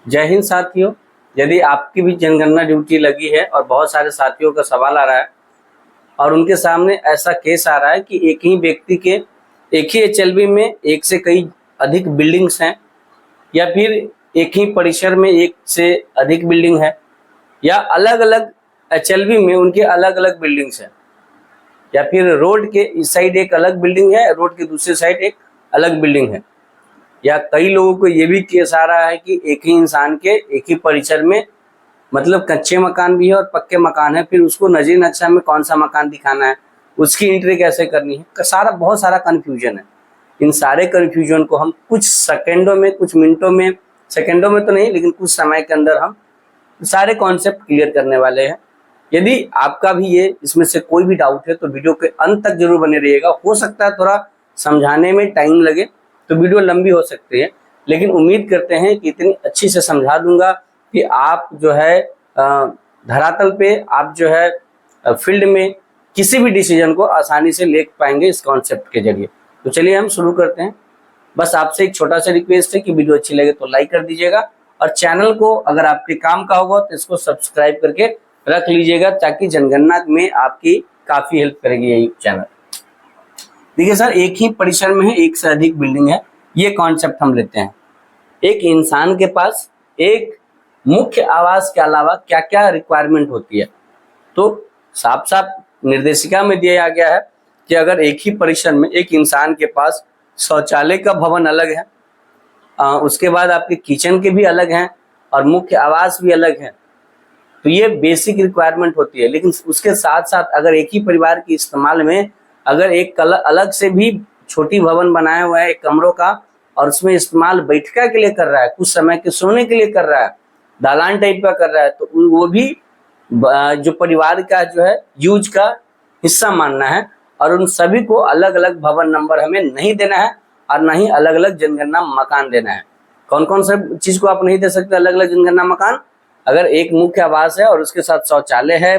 जय हिंद साथियों। यदि आपकी भी जनगणना ड्यूटी लगी है और बहुत सारे साथियों का सवाल आ रहा है और उनके सामने ऐसा केस आ रहा है कि एक ही व्यक्ति के एक ही एचएलवी में एक से कई अधिक बिल्डिंग्स हैं, या फिर एक ही परिसर में एक से अधिक बिल्डिंग है, या अलग अलग एचएलवी में उनके अलग अलग बिल्डिंग्स हैं, या फिर रोड के इस साइड एक अलग बिल्डिंग है, रोड के दूसरे साइड एक अलग बिल्डिंग है, या कई लोगों को ये भी केस आ रहा है कि एक ही इंसान के एक ही परिसर में मतलब कच्चे मकान भी है और पक्के मकान है, फिर उसको नजरी नक्शा में कौन सा मकान दिखाना है, उसकी एंट्री कैसे करनी है, बहुत सारा कन्फ्यूजन है। इन सारे कन्फ्यूजन को हम कुछ सेकेंडों में, कुछ मिनटों में, सेकेंडों में तो नहीं लेकिन कुछ समय के अंदर हम सारे कॉन्सेप्ट क्लियर करने वाले हैं। यदि आपका भी ये इसमें से कोई भी डाउट है तो वीडियो के अंत तक जरूर बने रहिएगा। हो सकता है थोड़ा समझाने में टाइम लगे तो वीडियो लंबी हो सकती है, लेकिन उम्मीद करते हैं कि इतनी अच्छी से समझा दूंगा कि आप जो है धरातल पे, आप जो है फील्ड में किसी भी डिसीजन को आसानी से ले पाएंगे इस कॉन्सेप्ट के जरिए। तो चलिए हम शुरू करते हैं। बस आपसे एक छोटा सा रिक्वेस्ट है कि वीडियो अच्छी लगे तो लाइक कर दीजिएगा, और चैनल को अगर आपके काम का होगा तो इसको सब्सक्राइब करके रख लीजिएगा, ताकि जनगणना में आपकी काफी हेल्प करेगी यही चैनल। देखिए सर, एक ही परिसर में है एक से अधिक बिल्डिंग है, ये कॉन्सेप्ट हम लेते हैं। एक इंसान के पास एक मुख्य आवास के अलावा क्या क्या रिक्वायरमेंट होती है, तो साफ साफ निर्देशिका में दिया गया है कि अगर एक ही परिसर में एक इंसान के पास शौचालय का भवन अलग है, उसके बाद आपके किचन के भी अलग हैं और मुख्य आवास भी अलग है, तो ये बेसिक रिक्वायरमेंट होती है। लेकिन उसके साथ साथ अगर एक ही परिवार के इस्तेमाल में अगर एक अलग से भी छोटी भवन बनाया हुआ है एक कमरों का, और उसमें इस्तेमाल बैठका के लिए कर रहा है, कुछ समय के सोने के लिए कर रहा है, दालान टाइप का कर रहा है, तो वो भी जो परिवार का जो है यूज का हिस्सा मानना है। और उन सभी को अलग अलग भवन नंबर हमें नहीं देना है और ना ही अलग अलग जनगणना मकान देना है। कौन कौन सा चीज को आप नहीं दे सकते अलग अलग जनगणना मकान? अगर एक मुख्य आवास है और उसके साथ शौचालय है,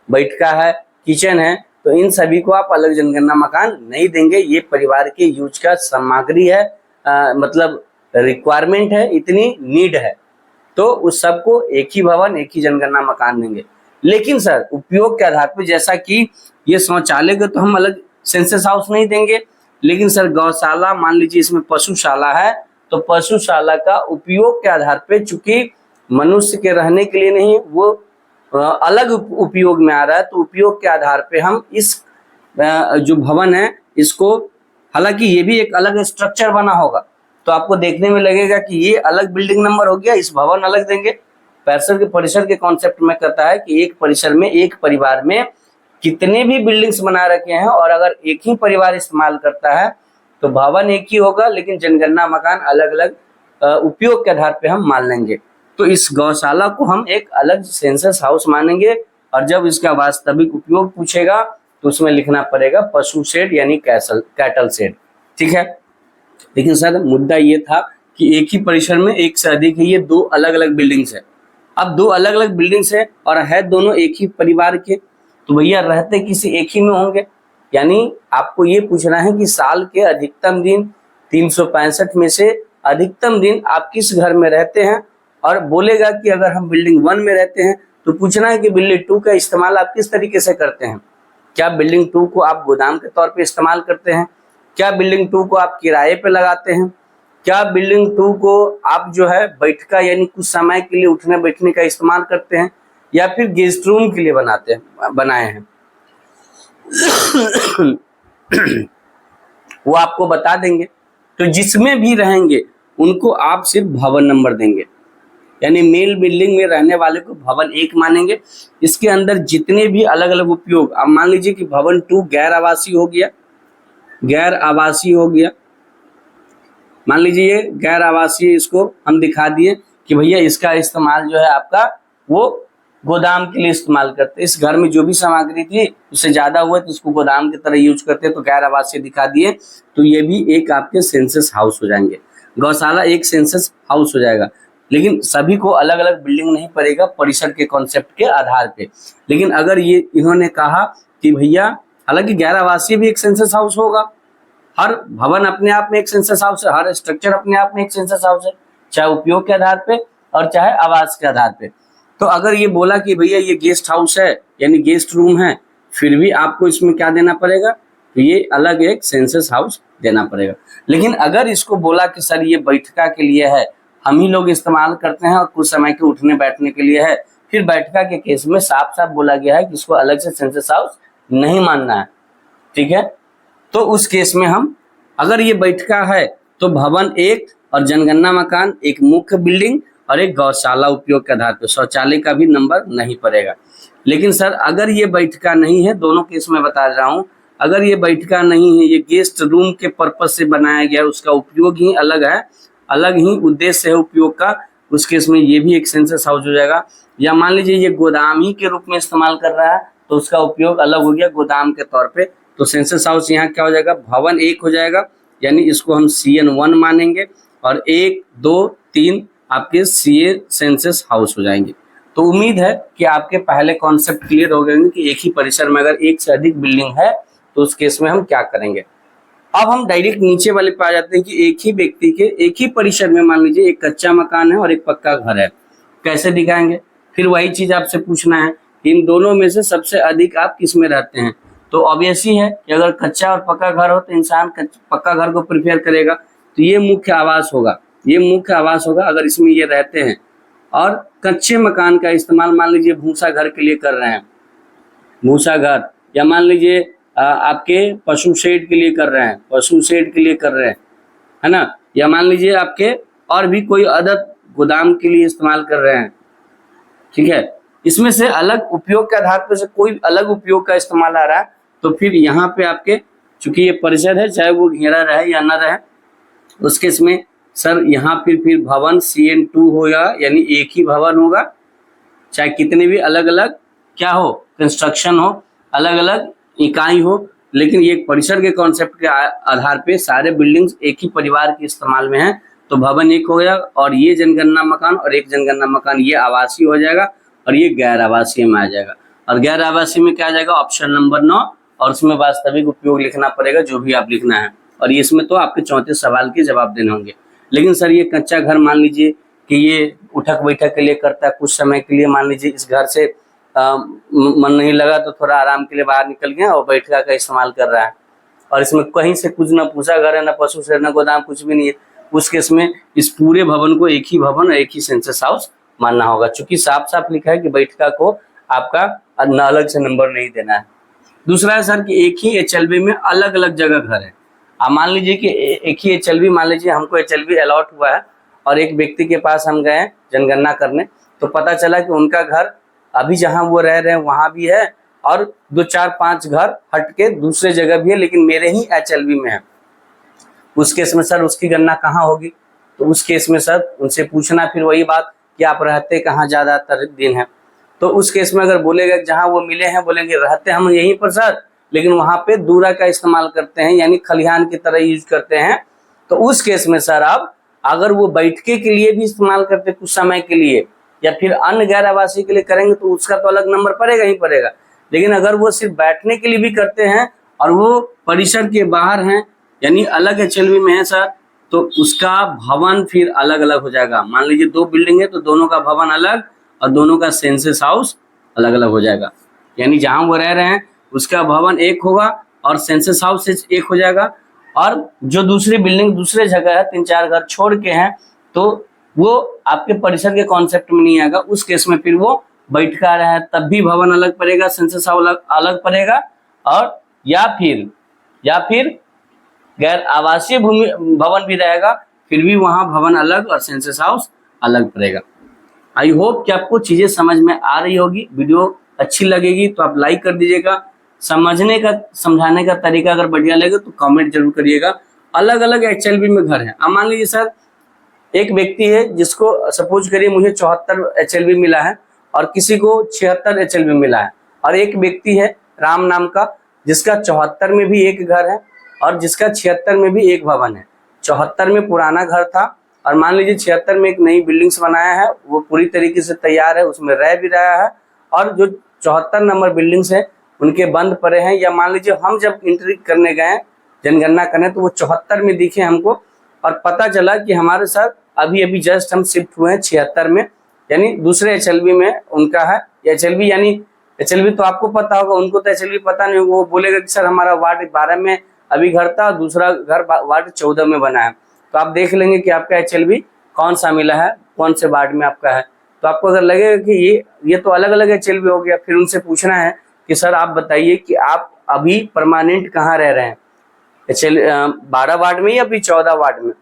बैठका है, किचन है, तो इन सभी को आप अलग जनगणना मकान नहीं देंगे। ये परिवार के यूज का सामग्री है, मतलब रिक्वायरमेंट है, इतनी नीड है, तो उस सबको एक ही भवन एक ही जनगणना मकान देंगे। लेकिन सर उपयोग के आधार पर, जैसा कि ये शौचालय को तो हम अलग सेंसस हाउस नहीं देंगे, लेकिन सर गौशाला, मान लीजिए इसमें पशुशाला है, तो पशुशाला का उपयोग के आधार पे, चूंकि मनुष्य के रहने के लिए नहीं, वो अलग उपयोग में आ रहा है, तो उपयोग के आधार पे हम इस जो भवन है इसको, हालांकि ये भी एक अलग स्ट्रक्चर बना होगा, तो आपको देखने में लगेगा कि ये अलग बिल्डिंग नंबर हो गया, इस भवन अलग देंगे। परिसर के कॉन्सेप्ट में कहता है कि एक परिसर में एक परिवार में कितने भी बिल्डिंग्स बना रखे हैं और अगर एक ही परिवार इस्तेमाल करता है तो भवन एक ही होगा, लेकिन जनगणना मकान अलग अलग उपयोग के आधार पे हम मान लेंगे। तो इस गौशाला को हम एक अलग सेंसस हाउस मानेंगे, और जब इसका वास्तविक उपयोग पूछेगा तो उसमें लिखना पड़ेगा पशु शेड यानी कैटल शेड। ठीक है, लेकिन सर मुद्दा ये था कि एक ही परिसर में एक से अधिक है, ये दो अलग अलग बिल्डिंग्स है। अब दो अलग अलग बिल्डिंग्स है और है दोनों एक ही परिवार के, तो भैया रहते किसी एक ही में होंगे। यानी आपको ये पूछना है कि साल के अधिकतम दिन 365 में से अधिकतम दिन आप किस घर में रहते हैं, और बोलेगा कि अगर हम बिल्डिंग 1 में रहते हैं तो पूछना है कि बिल्डिंग 2 का इस्तेमाल आप किस तरीके से करते हैं। क्या बिल्डिंग 2 को आप गोदाम के तौर पे इस्तेमाल करते हैं? क्या बिल्डिंग 2 को आप किराए पे लगाते हैं? क्या बिल्डिंग 2 को आप जो है बैठका यानी कुछ समय के लिए उठने बैठने का इस्तेमाल करते हैं, या फिर गेस्ट रूम के लिए बनाए हैं? वो आपको बता देंगे। तो जिसमें भी रहेंगे उनको आप सिर्फ भवन नंबर देंगे, यानी मेल बिल्डिंग में रहने वाले को भवन 1 मानेंगे। इसके अंदर जितने भी अलग अलग उपयोग, अब मान लीजिए कि भवन 2 गैर आवासीय हो गया, गैर आवासीय हो गया, मान लीजिए गैर आवासीय, इसको हम दिखा दिए कि भैया इसका इस्तेमाल जो है आपका वो गोदाम के लिए इस्तेमाल करते हैं। इस घर में जो भी सामग्री थी उससे ज्यादा हुआ तो उसको गोदाम की तरह यूज करते हैं, तो गैर आवासीय दिखा दिए। तो ये भी एक आपके सेंसस हाउस हो जाएंगे। गौशाला एक सेंसस हाउस हो जाएगा, लेकिन सभी को अलग अलग बिल्डिंग नहीं पड़ेगा परिसर के कॉन्सेप्ट के आधार पे। लेकिन अगर ये इन्होंने कहा कि भैया, हालांकि गैर आवासीय भी एक सेंसस हाउस होगा, हर भवन अपने आप में एक सेंसस हाउस है, हर स्ट्रक्चर अपने आप में एक सेंसस हाउस है, चाहे उपयोग के आधार पे और चाहे आवास के आधार पे। तो अगर ये बोला कि भैया ये गेस्ट हाउस है यानी गेस्ट रूम है, फिर भी आपको इसमें क्या देना पड़ेगा, तो ये अलग एक सेंसस हाउस देना पड़ेगा। लेकिन अगर इसको बोला कि सर ये बैठका के लिए है, हम ही लोग इस्तेमाल करते हैं और कुछ समय के उठने बैठने के लिए है, फिर बैठका के केस में साफ साफ बोला गया है कि इसको अलग से सेंसस हाउस नहीं मानना है, ठीक है। तो उस केस में हम, अगर ये बैठका है तो भवन एक और जनगणना मकान एक मुख्य बिल्डिंग और एक गौशाला उपयोग के आधार पर, शौचालय का भी नंबर नहीं पड़ेगा। लेकिन सर अगर ये बैठका नहीं है, दोनों केस में बता रहा हूँ, अगर ये बैठका नहीं है, ये गेस्ट रूम के पर्पज से बनाया गया है, उसका उपयोग ही अलग है, अलग ही उद्देश्य है उपयोग का, उस केस में ये भी एक सेंसस हाउस हो जाएगा। या मान लीजिए ये गोदाम ही के रूप में इस्तेमाल कर रहा है, तो उसका उपयोग अलग हो गया गोदाम के तौर पे, तो सेंसस हाउस यहाँ क्या हो जाएगा, भवन एक हो जाएगा, यानी इसको हम CN1 मानेंगे, और 1, 2, 3 आपके CA सेंसस हाउस हो जाएंगे। तो उम्मीद है कि आपके पहले कॉन्सेप्ट क्लियर हो गए कि एक ही परिसर में अगर एक से अधिक बिल्डिंग है तो उस केस में हम क्या करेंगे। अब हम डायरेक्ट नीचे वाले पे आ जाते हैं कि एक ही व्यक्ति के एक ही परिसर में मान लीजिए एक कच्चा मकान है और एक पक्का घर है, कैसे दिखाएंगे। फिर वही चीज आपसे पूछना है कि इन दोनों में से सबसे अधिक आप किस में रहते हैं। तो ऑब्वियस ही है कि अगर कच्चा और पक्का घर हो तो इंसान पक्का घर को प्रेफर करेगा, तो ये मुख्य आवास होगा, ये मुख्य आवास होगा अगर इसमें ये रहते हैं। और कच्चे मकान का इस्तेमाल मान लीजिए भूसा घर के लिए कर रहे हैं, भूसा घर, या मान लीजिए आपके पशु शेड के लिए कर रहे हैं, पशु शेड के लिए कर रहे हैं, है ना, या मान लीजिए आपके और भी कोई अदर गोदाम के लिए इस्तेमाल कर रहे हैं, ठीक है। इसमें से अलग उपयोग के आधार पर से कोई अलग उपयोग का इस्तेमाल आ रहा है, तो फिर यहाँ पे आपके चूंकि ये परिसर है, चाहे वो घेरा रहे या ना रहे, उस केस में सर यहाँ फिर भवन CN2 होगा, यानी एक ही भवन होगा, चाहे कितने भी अलग अलग क्या हो कंस्ट्रक्शन हो, अलग अलग इकाई हो, लेकिन ये परिसर के कॉन्सेप्ट के आधार पे सारे बिल्डिंग्स एक ही परिवार के इस्तेमाल में हैं, तो भवन एक हो गया, और ये जनगणना मकान और एक जनगणना मकान ये आवासीय हो जाएगा, और ये गैर आवासीय में आ जाएगा। और गैर आवासीय में क्या आ जाएगा, ऑप्शन नंबर 9, और उसमें वास्तविक उपयोग लिखना पड़ेगा जो भी आप लिखना है, और ये इसमें तो आपके 34 सवाल के जवाब देने होंगे। लेकिन सर ये कच्चा घर मान लीजिए कि ये उठक बैठक के लिए करता है, कुछ समय के लिए मान लीजिए इस घर से मन नहीं लगा तो थोड़ा आराम के लिए बाहर निकल गया और बैठका का इस्तेमाल कर रहा है, और इसमें कहीं से कुछ ना पूछा घर है, ना पशु शेड, ना गोदाम, कुछ भी नहीं है, उस केस में इस पूरे भवन को एक ही भवन और एक ही सेंसस हाउस मानना होगा, चूंकि साफ साफ लिखा है कि बैठका को आपका अलग से नंबर नहीं देना है। दूसरा है सर कि एक ही HLB में अलग अलग जगह घर है। अब मान लीजिए कि एक ही HLB, मान लीजिए हमको HLB अलॉट हुआ है और एक व्यक्ति के पास हम गए जनगणना करने, तो पता चला कि उनका घर अभी जहां वो रह रहे हैं वहां भी है, और 2, 4, 5 घर हट के दूसरे जगह भी है, लेकिन मेरे ही HLB में है। उस केस में सर उसकी गणना कहाँ होगी, तो उस केस में सर उनसे पूछना फिर वही बात कि आप रहते कहाँ ज्यादातर दिन है। तो उस केस में अगर बोलेगा जहां वो मिले हैं, बोलेंगे रहते हम यहीं पर सर, लेकिन वहां पे दूरा का इस्तेमाल करते हैं, यानी खलिहान की तरह यूज करते हैं, तो उस केस में सर आप अगर वो बैठके के लिए भी इस्तेमाल करते कुछ समय के लिए, या फिर अन्य गैर आवासीय के लिए करेंगे, तो उसका तो अलग नंबर पड़ेगा ही पड़ेगा। लेकिन अगर वो सिर्फ बैठने के लिए भी करते हैं और वो परिसर के बाहर हैं, यानी अलग HLB में है सर, तो उसका भवन फिर अलग अलग हो जाएगा। मान लीजिए 2 बिल्डिंग है तो दोनों का भवन अलग और दोनों का सेंसस हाउस अलग अलग हो जाएगा, यानी जहां वो रह रहे हैं उसका भवन एक होगा और सेंसस हाउस एक हो जाएगा, और जो दूसरी बिल्डिंग दूसरे जगह है 3-4 घर छोड़ के हैं, तो वो आपके परिसर के कॉन्सेप्ट में नहीं आएगा। उस केस में फिर वो बैठका रहा है तब भी भवन अलग पड़ेगा, सेंसस हाउस अलग पड़ेगा, और या फिर गैर आवासीय भवन भी रहेगा, फिर भी वहां भवन अलग और सेंसस हाउस अलग पड़ेगा। आई होप कि आपको चीजें समझ में आ रही होगी। वीडियो अच्छी लगेगी तो आप लाइक कर दीजिएगा। समझने का समझाने का तरीका अगर बढ़िया लगे तो कमेंट जरूर करिएगा। अलग अलग HLB में घर है। अब मान लीजिए सर एक व्यक्ति है जिसको सपोज करिए मुझे 74 HLB मिला है और किसी को 76 HLB मिला है, और एक व्यक्ति है राम नाम का जिसका 74 में भी एक घर है और जिसका 76 में भी एक भवन है। 74 में पुराना घर था और मान लीजिए 76 में एक नई बिल्डिंग्स बनाया है, वो पूरी तरीके से तैयार है, उसमें रह भी रहा है, और जो 74 नंबर बिल्डिंग्स है उनके बंद पड़े हैं, या मान लीजिए हम जब एंट्री करने गए जनगणना करने तो वो 74 में दिखे हमको और पता चला कि हमारे साथ अभी अभी जस्ट हम शिफ्ट हुए हैं 76 में, यानी दूसरे HLB में उनका है। HLB यानी HLB तो आपको पता होगा, उनको तो HLB पता नहीं होगा। वो बोलेगा कि सर हमारा वार्ड 12 में अभी घर था, दूसरा घर वार्ड 14 में बना है। तो आप देख लेंगे कि आपका HLB कौन सा मिला है, कौन से वार्ड में आपका है। तो आपको अगर लगेगा कि ये तो अलग अलग HLB हो गया, फिर उनसे पूछना है कि सर आप बताइए कि आप अभी परमानेंट कहाँ रह रहे हैं, 12 वार्ड में या फिर 14 वार्ड में।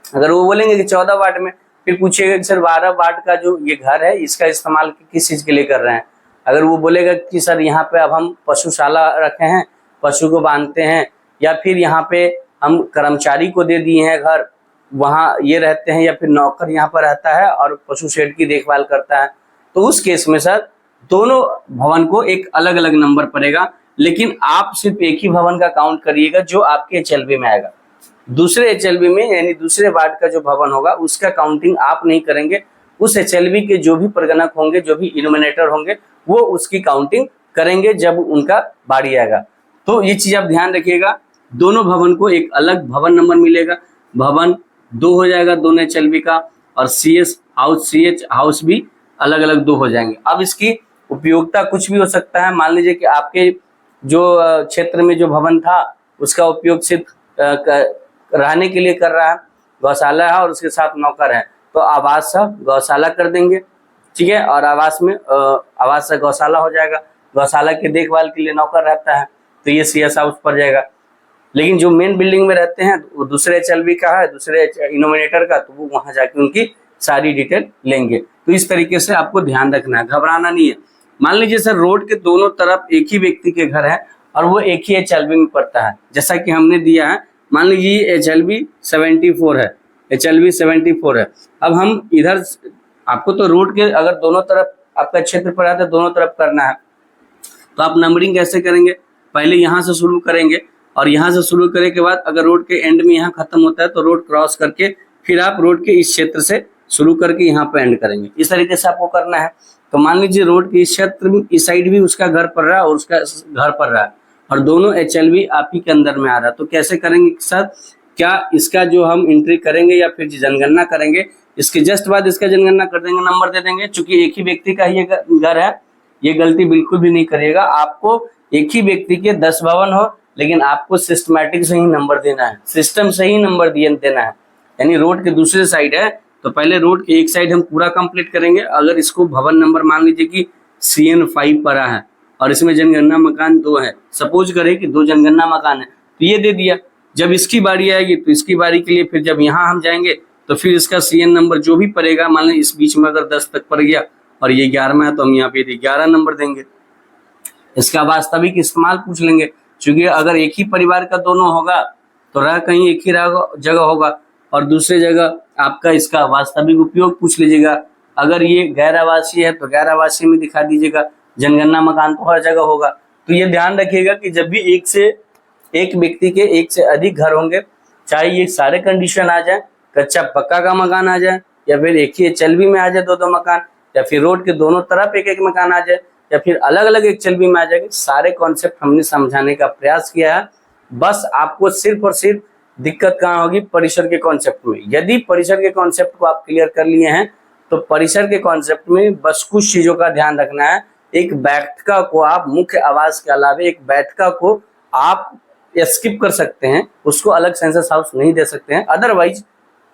अगर वो बोलेंगे कि 14 वार्ड में, फिर पूछिएगा कि सर 12 वार्ड का जो ये घर है इसका इस्तेमाल किस चीज के लिए कर रहे हैं। अगर वो बोलेगा कि सर यहाँ पे अब हम पशुशाला रखे हैं, पशु को बांधते हैं, या फिर यहाँ पे हम कर्मचारी को दे दिए हैं घर, वहाँ ये रहते हैं, या फिर नौकर यहाँ पर रहता है और पशु शेड की देखभाल करता है, तो उस केस में सर दोनों भवन को एक अलग अलग नंबर पड़ेगा। लेकिन आप सिर्फ एक ही भवन का काउंट करिएगा जो आपके HLB में आएगा। दूसरे HLB में यानी दूसरे वार्ड का जो भवन होगा उसका काउंटिंग आप नहीं करेंगे। उस HLB के जो भी प्रगणक होंगे, जो भी इल्यूमिनेटर होंगे, वो उसकी काउंटिंग करेंगे जब उनका बारी आएगा। तो ये चीज आप ध्यान रखिएगा, दोनों भवन को एक अलग भवन नंबर मिलेगा। भवन 2 हो जाएगा दोनों HLB का, और CS हाउस, CH हाउस भी अलग अलग 2 हो जाएंगे। अब इसकी उपयोगिता कुछ भी हो सकता है। मान लीजिए कि आपके जो क्षेत्र में जो भवन था उसका उपयोग सिर्फ रहने के लिए कर रहा है, गौशाला है और उसके साथ नौकर है, तो आवास से गौशाला कर देंगे, ठीक है। और आवास में आवास से गौशाला हो जाएगा, गौशाला की देखभाल के लिए नौकर रहता है, तो ये CS हाउस पर जाएगा। लेकिन जो मेन बिल्डिंग में रहते हैं वो दूसरे HLB का है, दूसरे इनोमिनेटर का, तो वो वहां जाके उनकी सारी डिटेल लेंगे। तो इस तरीके से आपको ध्यान रखना है, घबराना नहीं है। मान लीजिए सर रोड के दोनों तरफ एक ही व्यक्ति के घर है और वो एक ही HLB में पड़ता है, जैसा कि हमने दिया है। मान लीजिए HLB 74 है, HLB 74 है। अब हम इधर, आपको तो रोड के अगर दोनों तरफ आपका क्षेत्र पड़ा है तो दोनों तरफ करना है, तो आप नंबरिंग कैसे करेंगे, पहले यहाँ से शुरू करेंगे और यहाँ से शुरू करने के बाद अगर रोड के एंड में यहाँ खत्म होता है तो रोड क्रॉस करके फिर आप रोड के इस क्षेत्र से शुरू करके यहाँ पे एंड करेंगे। इस तरीके से आपको करना है। तो मान लीजिए रोड के इस क्षेत्र में इस साइड भी उसका घर पड़ रहा है और उसका घर पड़ रहा है और दोनों HLB आप ही के अंदर में आ रहा है, तो कैसे करेंगे सर, क्या इसका जो हम एंट्री करेंगे या फिर जनगणना करेंगे, इसके जस्ट बाद इसका जनगणना कर देंगे, नंबर दे देंगे। चूंकि एक ही व्यक्ति का ये घर है, ये गलती बिल्कुल भी नहीं करिएगा। आपको एक ही व्यक्ति के 10 भवन हो, लेकिन आपको सिस्टमैटिक से ही नंबर देना है, सिस्टम से ही नंबर देना है। यानी रोड के दूसरे साइड है तो पहले रोड के एक साइड हम पूरा कंप्लीट करेंगे। अगर इसको भवन नंबर मान लीजिए कि CN 5 पड़ा है और इसमें जनगणना मकान 2 है, सपोज करें कि 2 जनगणना मकान है, तो ये दे दिया। जब इसकी बारी आएगी तो इसकी बारी के लिए फिर जब यहाँ हम जाएंगे तो फिर इसका CN नंबर जो भी पड़ेगा, मान लीजिए इस बीच में अगर 10 तक पड़ गया और ये 11 में है तो हम यहाँ पे 11 नंबर देंगे। इसका वास्तविक इस्तेमाल पूछ लेंगे, क्योंकि अगर एक ही परिवार का दोनों होगा तो रह कहीं एक ही जगह होगा और दूसरी जगह आपका इसका वास्तविक उपयोग पूछ लीजिएगा। अगर ये गैर आवासीय है तो गैर आवासीय में दिखा दीजिएगा, जनगणना मकान तो हर जगह होगा। तो ये ध्यान रखिएगा कि जब भी एक व्यक्ति के एक से अधिक घर होंगे, चाहे ये सारे कंडीशन आ जाए, कच्चा पक्का का मकान आ जाए, या फिर एक ही HLB में आ जाए 2-2 मकान, या फिर रोड के दोनों तरफ एक मकान आ जाए, या फिर अलग अलग HLB में आ जाएगी, सारे कॉन्सेप्ट हमने समझाने का प्रयास किया है। बस आपको सिर्फ और सिर्फ दिक्कत कहाँ होगी, परिसर के कॉन्सेप्ट में। यदि परिसर के कॉन्सेप्ट को आप क्लियर कर लिए हैं तो परिसर के कॉन्सेप्ट में बस कुछ चीजों का ध्यान रखना है। एक बैठका को आप मुख्य आवास के अलावा एक बैठका को आप स्किप कर सकते हैं, उसको अलग सेंसस हाउस नहीं दे सकते हैं। अदरवाइज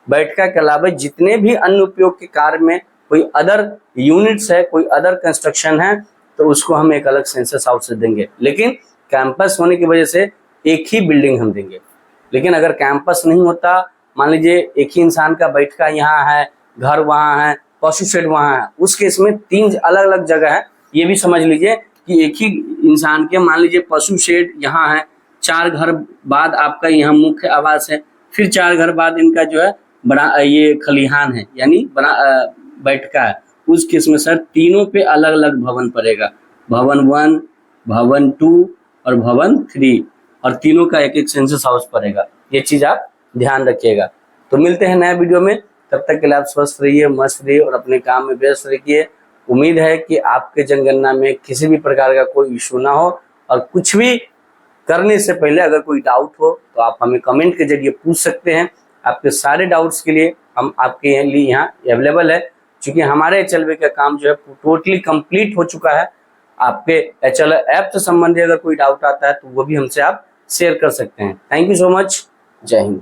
बैठका के अलावा जितने भी अन्य उपयोग के कार्य में कोई अदर यूनिट्स है, कोई अदर कंस्ट्रक्शन है, तो उसको हम एक अलग सेंसस हाउस से देंगे। लेकिन कैंपस होने की वजह से एक ही बिल्डिंग हम देंगे। लेकिन अगर कैंपस नहीं होता, मान लीजिए एक ही इंसान का बैठका यहाँ है, घर वहाँ है, पशु शेड वहाँ है, उस केस में 3 अलग अलग जगह है। ये भी समझ लीजिए कि एक ही इंसान के मान लीजिए पशु शेड यहाँ है, 4 घर बाद आपका यहाँ मुख्य आवास है, फिर 4 घर बाद इनका जो है बड़ा ये खलिहान है, यानी बड़ा बैठका है। उस केस में सर तीनों पे अलग अलग भवन पड़ेगा, भवन 1, भवन 2 और भवन 3, और तीनों का एक एक सेंसस हाउस पड़ेगा। ये चीज आप ध्यान रखिएगा। तो मिलते हैं नए वीडियो में, तब तक के लिए आप स्वस्थ रहिए, मस्त रहिए और अपने काम में व्यस्त रहिए। उम्मीद है कि आपके जनगणना में किसी भी प्रकार का कोई इशू ना हो, और कुछ भी करने से पहले अगर कोई डाउट हो तो आप हमें कमेंट के जरिए पूछ सकते हैं। आपके सारे डाउट्स के लिए हम आपके लिए यहाँ अवेलेबल है, क्योंकि हमारे HLB का काम जो है टोटली कंप्लीट हो चुका है। आपके HL ऐप से संबंधित अगर कोई डाउट आता है तो वो भी हमसे आप शेयर कर सकते हैं। Thank you so much. जय हिंद।